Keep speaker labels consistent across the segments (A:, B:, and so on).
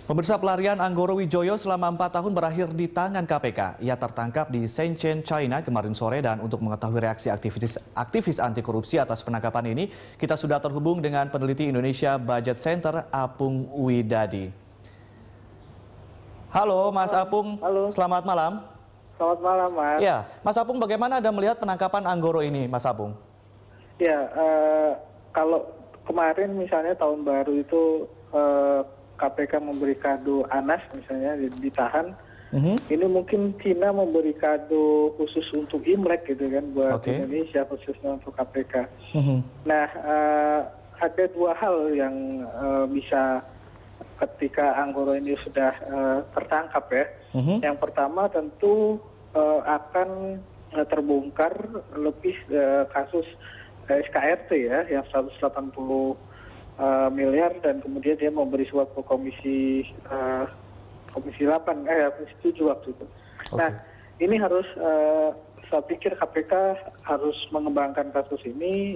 A: Pemirsa, pelarian Anggoro Wijoyo selama 4 tahun berakhir di tangan KPK. Ia tertangkap di Shenzhen, China kemarin sore, dan untuk mengetahui reaksi aktivis anti korupsi atas penangkapan ini, kita sudah terhubung dengan peneliti Indonesia Budget Center, Apung Widadi. Halo Mas Apung,
B: Halo.
A: Selamat malam.
B: Selamat malam, Mas.
A: Ya, Mas Apung, bagaimana Anda melihat penangkapan Anggoro ini, Mas Apung?
B: Ya, kalau kemarin misalnya tahun baru itu KPK memberi kado Anas misalnya ditahan. Ini mungkin Cina memberi kado khusus untuk Imlek gitu kan buat Indonesia, khususnya untuk KPK. Nah, ada dua hal yang bisa ketika Anggoro ini sudah tertangkap ya. Yang pertama tentu akan terbongkar lebih kasus SKRT ya, yang 180 miliar, dan kemudian dia memberi suap ke komisi 8, komisi 7 waktu itu. Nah, ini harus saya pikir KPK harus mengembangkan kasus ini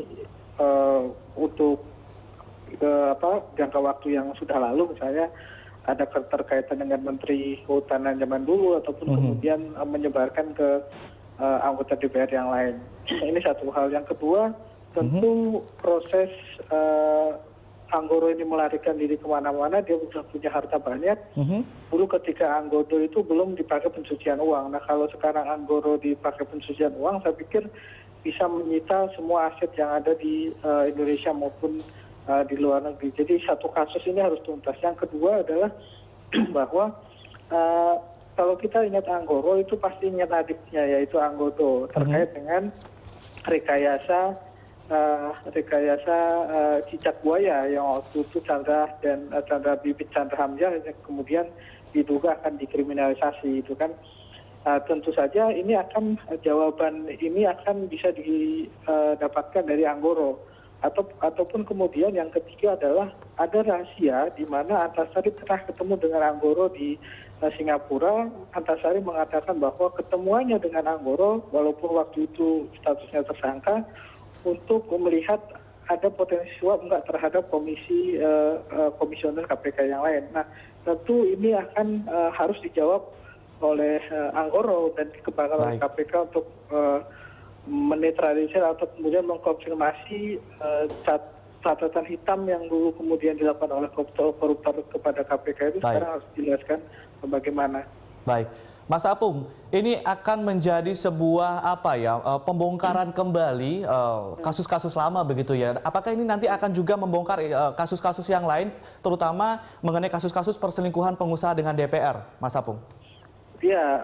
B: untuk jangka waktu yang sudah lalu, misalnya ada keterkaitan dengan Menteri Kehutanan zaman dulu, ataupun kemudian menyebarkan ke anggota DPR yang lain. Ini satu hal. Yang kedua, tentu proses Anggoro ini melarikan diri kemana-mana, dia sudah punya harta banyak. Dulu ketika Anggoro itu belum dipakai pencucian uang. Nah, kalau sekarang Anggoro dipakai pencucian uang, saya pikir bisa menyita semua aset yang ada di Indonesia maupun di luar negeri. Jadi satu kasus ini harus tuntas. Yang kedua adalah bahwa kalau kita ingat Anggoro itu pasti ingat adiknya, yaitu Anggodo, terkait dengan rekayasa cicak buaya yang waktu itu Chandra Bibit Chandra Hamzah yang kemudian diduga akan dikriminalisasi itu kan. Tentu saja ini akan jawaban ini akan bisa didapatkan dari Anggoro, ataupun kemudian yang ketiga adalah ada rahasia di mana Antasari pernah ketemu dengan Anggoro di Singapura. Antasari mengatakan bahwa ketemuannya dengan Anggoro walaupun waktu itu statusnya tersangka untuk melihat ada potensi suap enggak terhadap komisioner KPK yang lain. Nah, tentu ini akan harus dijawab oleh Anggoro dan dikembangkan oleh KPK untuk menetralisir atau kemudian mengkonfirmasi catatan hitam yang dulu kemudian dilakukan oleh koruptor kepada KPK itu. Sekarang harus dijelaskan bagaimana. Baik.
A: Mas Apung, ini akan menjadi sebuah pembongkaran kembali kasus-kasus lama begitu ya. Apakah ini nanti akan juga membongkar kasus-kasus yang lain, terutama mengenai kasus-kasus perselingkuhan pengusaha dengan DPR, Mas Apung?
B: Ya,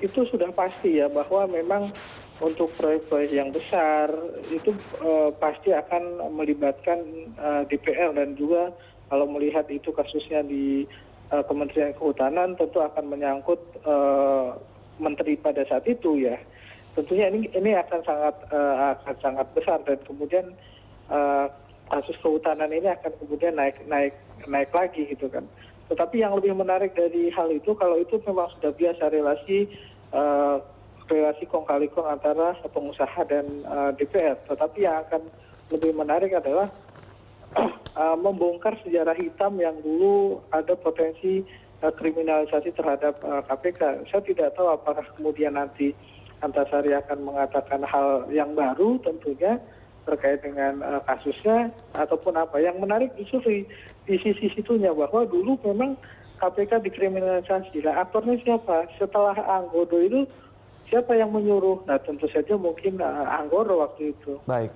B: itu sudah pasti ya, bahwa memang untuk proyek-proyek yang besar itu pasti akan melibatkan DPR, dan juga kalau melihat itu kasusnya di Kementerian Kehutanan tentu akan menyangkut menteri pada saat itu ya. Tentunya ini akan sangat besar, dan kemudian kasus kehutanan ini akan kemudian naik lagi gitu kan. Tetapi yang lebih menarik dari hal itu, kalau itu memang sudah biasa relasi kong kali kong antara pengusaha dan DPR. Tetapi yang akan lebih menarik adalah membongkar sejarah hitam yang dulu ada potensi kriminalisasi terhadap KPK. Saya tidak tahu apakah kemudian nanti Antasari akan mengatakan hal yang baru tentunya terkait dengan kasusnya ataupun apa. Yang menarik justru di sisi situnya, bahwa dulu memang KPK dikriminalisasi. Nah, aktornya siapa? Setelah Anggoro itu siapa yang menyuruh? Nah, tentu saja mungkin Anggoro waktu itu.
A: Baik.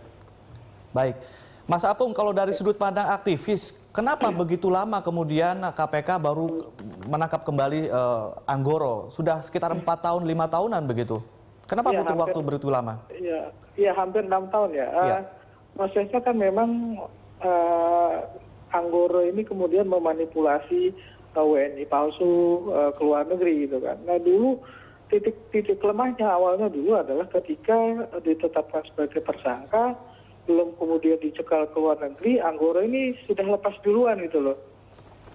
A: Mas Apung, kalau dari sudut pandang aktivis, kenapa begitu lama kemudian KPK baru menangkap kembali Anggoro? Sudah sekitar 4 tahun, 5 tahunan begitu. Kenapa butuh waktu begitu lama?
B: Iya, hampir 6 tahun ya. Prosesnya kan memang Anggoro ini kemudian memanipulasi WNI palsu ke luar negeri gitu kan. Nah, dulu titik lemahnya awalnya dulu adalah ketika ditetapkan sebagai tersangka, belum kemudian dicekal ke luar negeri, Anggoro ini sudah lepas duluan gitu loh.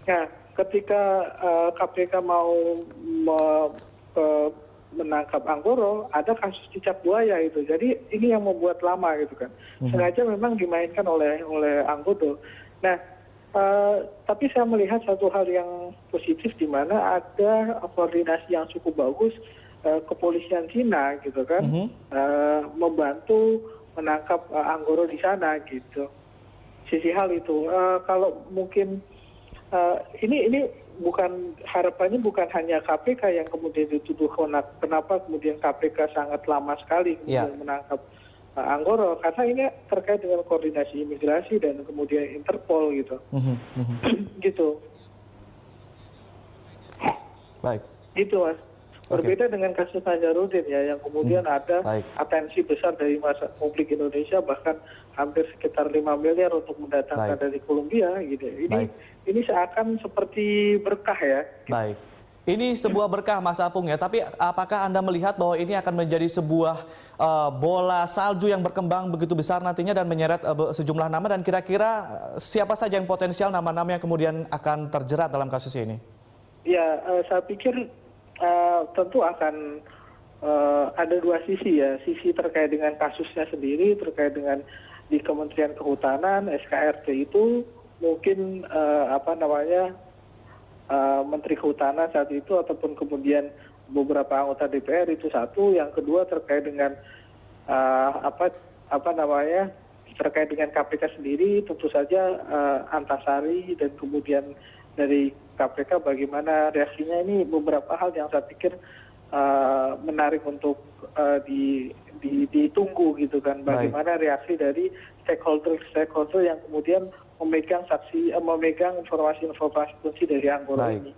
B: Nah, ketika KPK mau menangkap Anggoro, ada kasus cicak buaya itu. Jadi ini yang membuat lama gitu kan. Sengaja memang dimainkan oleh Anggoro. Nah, Tapi saya melihat satu hal yang positif di mana ada koordinasi yang cukup bagus kepolisian Cina gitu kan, membantu menangkap Anggoro di sana gitu. Sisi hal itu, kalau mungkin ini bukan harapannya bukan hanya KPK yang kemudian dituduh kenapa kemudian KPK sangat lama sekali kemudian menangkap Anggoro, karena ini terkait dengan koordinasi imigrasi dan kemudian Interpol gitu. Gitu.
A: Baik.
B: Gitu Mas. Berbeda dengan kasus Nazarudin ya, yang kemudian ada atensi besar dari masa publik Indonesia, bahkan hampir sekitar 5 miliar untuk mendatangkan dari Kolombia gitu. Ini seakan seperti berkah ya.
A: Baik. Ini sebuah berkah Mas Apung ya, tapi apakah Anda melihat bahwa ini akan menjadi sebuah bola salju yang berkembang begitu besar nantinya dan menyeret sejumlah nama, dan kira-kira siapa saja yang potensial nama-nama yang kemudian akan terjerat dalam kasus ini?
B: Ya, saya pikir tentu akan ada dua sisi ya, sisi terkait dengan kasusnya sendiri, terkait dengan di Kementerian Kehutanan, SKRT itu mungkin Menteri Kehutanan saat itu ataupun kemudian beberapa anggota DPR itu satu, yang kedua terkait dengan terkait dengan KPK sendiri, tentu saja Antasari dan kemudian dari KPK bagaimana reaksinya. Ini beberapa hal yang saya pikir menarik untuk ditunggu gitu kan, bagaimana reaksi dari stakeholder yang kemudian memegang informasi-informasi kunci dari Anggoro ini.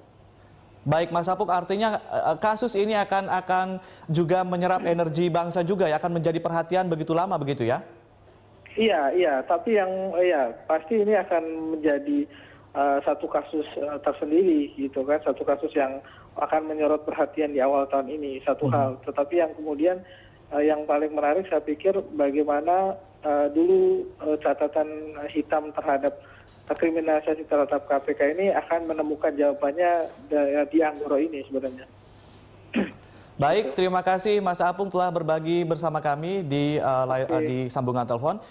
A: Baik Mas Apung, artinya kasus ini akan juga menyerap energi bangsa juga ya, akan menjadi perhatian begitu lama begitu ya?
B: Iya, tapi pasti ini akan menjadi satu kasus tersendiri gitu kan, satu kasus yang akan menyorot perhatian di awal tahun ini, satu hal. Tetapi yang kemudian yang paling menarik saya pikir bagaimana dulu catatan hitam terhadap kriminalisasi terhadap KPK ini akan menemukan jawabannya di Anggoro ini sebenarnya.
A: Baik, terima kasih Mas Apung telah berbagi bersama kami di sambungan telepon.